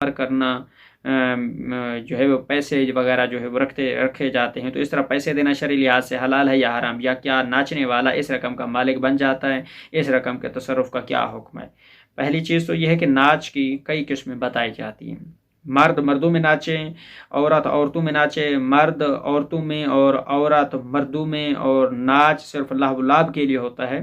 استثمار کرنا جو ہے وہ پیسے وغیرہ جو ہے وہ رکھے جاتے ہیں، تو اس طرح پیسے دینا شرعی لحاظ سے حلال ہے یا حرام؟ یا کیا ناچنے والا اس رقم کا مالک بن جاتا ہے؟ اس رقم کے تصرف کا کیا حکم ہے؟ پہلی چیز تو یہ ہے کہ ناچ کی کئی قسمیں بتائی جاتی ہیں۔ مرد مردوں میں ناچیں، عورت عورتوں میں ناچے، مرد عورتوں میں اور عورت مردوں میں، اور ناچ صرف لہو و لعب کے لیے ہوتا ہے،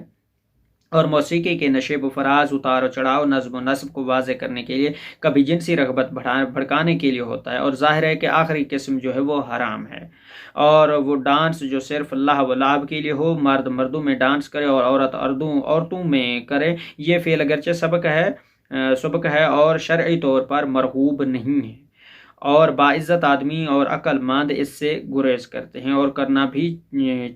اور موسیقی کے نشیب و فراز، اتار و چڑھاؤ، نظم و نسب کو واضح کرنے کے لیے، کبھی جنسی رغبت بھڑکانے کے لیے ہوتا ہے، اور ظاہر ہے کہ آخری قسم جو ہے وہ حرام ہے۔ اور وہ ڈانس جو صرف لہو و لعب کے لیے ہو، مرد مردوں میں ڈانس کرے اور عورت عورتوں میں کرے، یہ فعل اگرچہ سبق ہے اور شرعی طور پر مرغوب نہیں ہے، اور باعزت آدمی اور عقل مند اس سے گریز کرتے ہیں اور کرنا بھی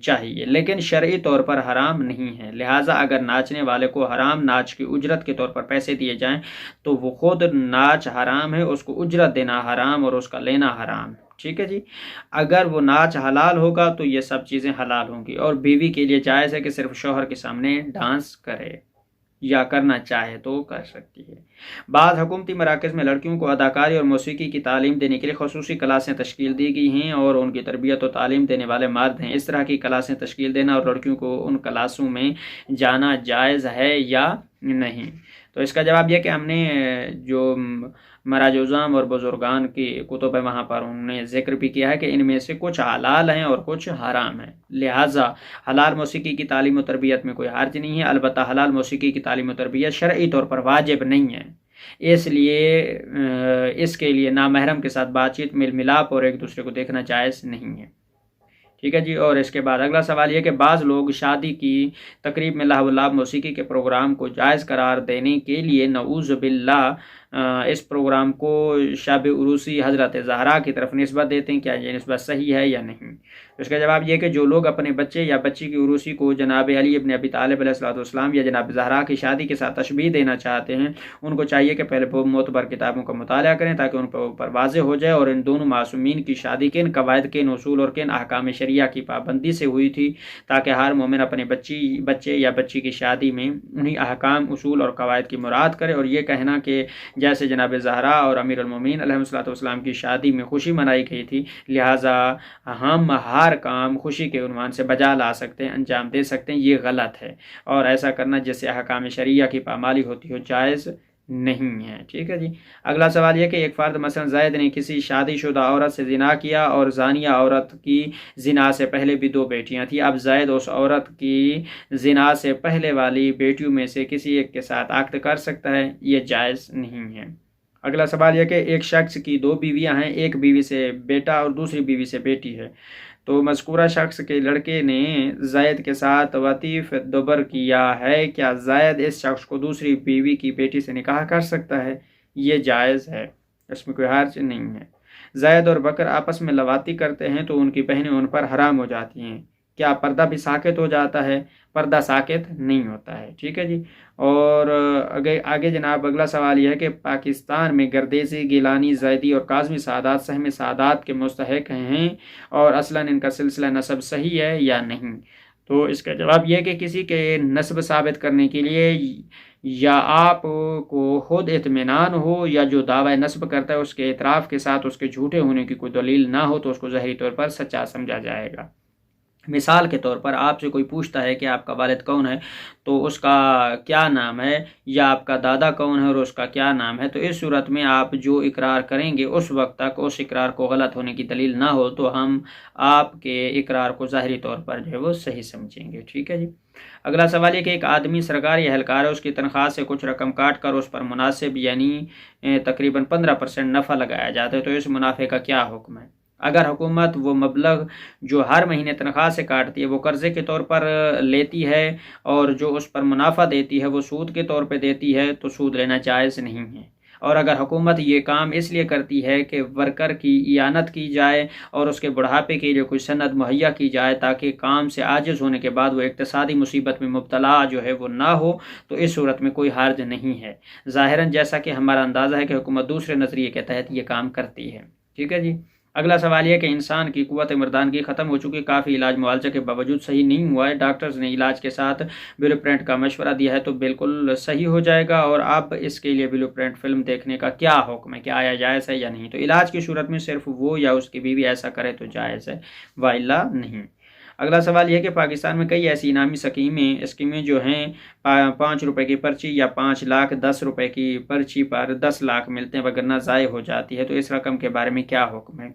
چاہیے، لیکن شرعی طور پر حرام نہیں ہے۔ لہٰذا اگر ناچنے والے کو حرام ناچ کی اجرت کے طور پر پیسے دیے جائیں تو وہ خود ناچ حرام ہے، اس کو اجرت دینا حرام اور اس کا لینا حرام ہے۔ ٹھیک ہے جی۔ اگر وہ ناچ حلال ہوگا تو یہ سب چیزیں حلال ہوں گی، اور بیوی کے لیے جائز ہے کہ صرف شوہر کے سامنے ڈانس کرے، یا کرنا چاہے تو کر سکتی ہے۔ بعض حکومتی مراکز میں لڑکیوں کو اداکاری اور موسیقی کی تعلیم دینے کے لیے خصوصی کلاسیں تشکیل دی گئی ہیں، اور ان کی تربیت و تعلیم دینے والے مرد ہیں۔ اس طرح کی کلاسیں تشکیل دینا اور لڑکیوں کو ان کلاسوں میں جانا جائز ہے یا نہیں؟ تو اس کا جواب یہ کہ ہم نے جو مراج عظام اور بزرگان کی کتب ہے وہاں پر انہوں نے ذکر بھی کیا ہے کہ ان میں سے کچھ حلال ہیں اور کچھ حرام ہیں، لہٰذا حلال موسیقی کی تعلیم و تربیت میں کوئی حرج نہیں ہے۔ البتہ حلال موسیقی کی تعلیم و تربیت شرعی طور پر واجب نہیں ہے، اس لیے اس کے لیے نامحرم کے ساتھ بات چیت، میل ملاپ اور ایک دوسرے کو دیکھنا جائز نہیں ہے۔ ٹھیک ہے جی۔ اور اس کے بعد اگلا سوال یہ کہ بعض لوگ شادی کی تقریب میں لہو و لعب موسیقی کے پروگرام کو جائز قرار دینے کے لیے نعوذ باللہ اس پروگرام کو شب عروسی حضرت زہرا کی طرف نسبت دیتے ہیں، کیا یہ نسبت صحیح ہے یا نہیں؟ اس کا جواب یہ کہ جو لوگ اپنے بچے یا بچی کی عروسی کو جناب علی ابن ابی طالب علیہ السلام یا جناب زہرا کی شادی کے ساتھ تشبیہ دینا چاہتے ہیں، ان کو چاہیے کہ پہلے معتبر کتابوں کا مطالعہ کریں تاکہ ان پر واضح ہو جائے اور ان دونوں معصومین کی شادی کن قواعد، کن اصول اور کن احکام شریعہ کی پابندی سے ہوئی تھی، تاکہ ہر مومن اپنے بچے یا بچی کی شادی میں انہی احکام، اصول اور قواعد کی مراد کرے۔ اور یہ کہنا کہ جیسے جناب زہرا اور امیر المومنین علیہ السلام کی شادی میں خوشی منائی گئی تھی، لہٰذا ہم ہر کام خوشی کے عنوان سے بجا لا سکتے ہیں، انجام دے سکتے ہیں، یہ غلط ہے، اور ایسا کرنا جس سے احکام شریعہ کی پامالی ہوتی ہو جائز نہیں ہے۔ ٹھیک ہے جی۔ اگلا سوال یہ کہ ایک فرد مثلا زید نے کسی شادی شدہ عورت سے زنا کیا، اور زانیہ عورت کی زنا سے پہلے بھی 2 بیٹیاں تھیں، اب زید اس عورت کی زنا سے پہلے والی بیٹیوں میں سے کسی ایک کے ساتھ عقد کر سکتا ہے؟ یہ جائز نہیں ہے۔ اگلا سوال یہ کہ ایک شخص کی 2 بیویاں ہیں، ایک بیوی سے بیٹا اور دوسری بیوی سے بیٹی ہے، تو مذکورہ شخص کے لڑکے نے زید کے ساتھ وطیف دبر کیا ہے، کیا زید اس شخص کو دوسری بیوی کی بیٹی سے نکاح کر سکتا ہے؟ یہ جائز ہے، اس میں کوئی حرج نہیں ہے۔ زید اور بکر آپس میں لواطی کرتے ہیں تو ان کی بہنیں ان پر حرام ہو جاتی ہیں، کیا پردہ بھی ساقط ہو جاتا ہے؟ پردہ ساقط نہیں ہوتا ہے۔ ٹھیک ہے جی۔ اور آگے جناب اگلا سوال یہ ہے کہ پاکستان میں گردیزی، گیلانی، زیدی اور کاظمی سادات سہم سادات کے مستحق ہیں، اور اصلاً ان کا سلسلہ نسب صحیح ہے یا نہیں؟ تو اس کا جواب یہ ہے کہ کسی کے نسب ثابت کرنے کے لیے یا آپ کو خود اطمینان ہو یا جو دعوی نسب کرتا ہے اس کے اعتراف کے ساتھ اس کے جھوٹے ہونے کی کوئی دلیل نہ ہو تو اس کو ظاہری طور پر سچا سمجھا جائے گا۔ مثال کے طور پر آپ سے کوئی پوچھتا ہے کہ آپ کا والد کون ہے تو اس کا کیا نام ہے، یا آپ کا دادا کون ہے اور اس کا کیا نام ہے، تو اس صورت میں آپ جو اقرار کریں گے اس وقت تک اس اقرار کو غلط ہونے کی دلیل نہ ہو تو ہم آپ کے اقرار کو ظاہری طور پر جو ہے وہ صحیح سمجھیں گے۔ ٹھیک ہے جی۔ اگلا سوال یہ کہ ایک آدمی سرکار یا اہلکار ہے، اس کی تنخواہ سے کچھ رقم کاٹ کر اس پر مناسب یعنی تقریباً 15% نفع لگایا جاتا ہے، تو اس منافع کا کیا حکم ہے؟ اگر حکومت وہ مبلغ جو ہر مہینے تنخواہ سے کاٹتی ہے وہ قرضے کے طور پر لیتی ہے، اور جو اس پر منافع دیتی ہے وہ سود کے طور پہ دیتی ہے، تو سود لینا جائز نہیں ہے۔ اور اگر حکومت یہ کام اس لیے کرتی ہے کہ ورکر کی اعانت کی جائے اور اس کے بڑھاپے کے لیے کوئی سند مہیا کی جائے تاکہ کام سے عاجز ہونے کے بعد وہ اقتصادی مصیبت میں مبتلا جو ہے وہ نہ ہو، تو اس صورت میں کوئی حرج نہیں ہے، ظاہراً جیسا کہ ہمارا اندازہ ہے کہ حکومت دوسرے نظریے کے تحت یہ کام کرتی ہے۔ ٹھیک ہے جی۔ اگلا سوال یہ کہ انسان کی قوت مردانگی ختم ہو چکی، کافی علاج معالجہ کے باوجود صحیح نہیں ہوا ہے، ڈاکٹرز نے علاج کے ساتھ بلو پرنٹ کا مشورہ دیا ہے، تو بالکل صحیح ہو جائے گا۔ اور اب اس کے لیے بلو پرنٹ فلم دیکھنے کا کیا حکم ہے، کیا آیا جائز ہے یا نہیں؟ تو علاج کی صورت میں صرف وہ یا اس کی بیوی ایسا کرے تو جائز ہے، والا نہیں۔ اگلا سوال یہ ہے کہ پاکستان میں کئی ایسی انعامی اسکیمیں جو ہیں 5 روپے کی پرچی یا 5 لاکھ 10 روپے کی پرچی پر 10 لاکھ ملتے ہیں وگرنہ ضائع ہو جاتی ہے، تو اس رقم کے بارے میں کیا حکم ہے؟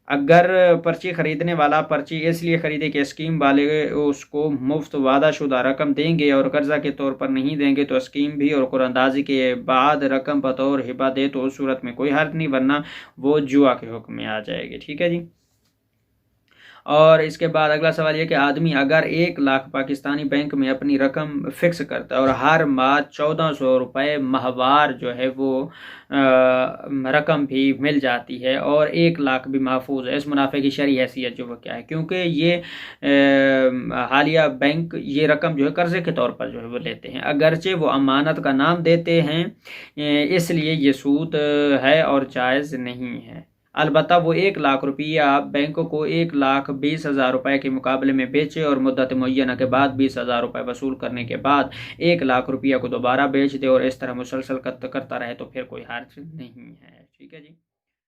اگر پرچی خریدنے والا پرچی اس لیے خریدے کہ اسکیم والے اس کو مفت وعدہ شدہ رقم دیں گے اور قرضہ کے طور پر نہیں دیں گے، تو اسکیم بھی اور قرآن اندازی کے بعد رقم بطور ہبہ دے تو اس صورت میں کوئی حرج نہیں، ورنہ وہ جوا کے حکم میں آ جائے گی۔ ٹھیک ہے جی۔ اور اس کے بعد اگلا سوال یہ کہ آدمی اگر 1 لاکھ پاکستانی بینک میں اپنی رقم فکس کرتا ہے اور ہر ماہ 1400 روپے ماہوار جو ہے وہ رقم بھی مل جاتی ہے اور 1 لاکھ بھی محفوظ ہے، اس منافع کی شرعی حیثیت جو وہ کیا ہے؟ کیونکہ یہ حالیہ بینک یہ رقم جو ہے قرضے کے طور پر جو ہے وہ لیتے ہیں، اگرچہ وہ امانت کا نام دیتے ہیں، اس لیے یہ سود ہے اور جائز نہیں ہے۔ البتہ وہ 1 لاکھ روپیہ بینکوں کو 1,20,000 روپے کے مقابلے میں بیچے اور مدت معینہ کے بعد 20,000 روپے وصول کرنے کے بعد 1 لاکھ روپیہ کو دوبارہ بیچ دے اور اس طرح مسلسل کرتا رہے تو پھر کوئی حرج نہیں ہے۔ ٹھیک ہے جی۔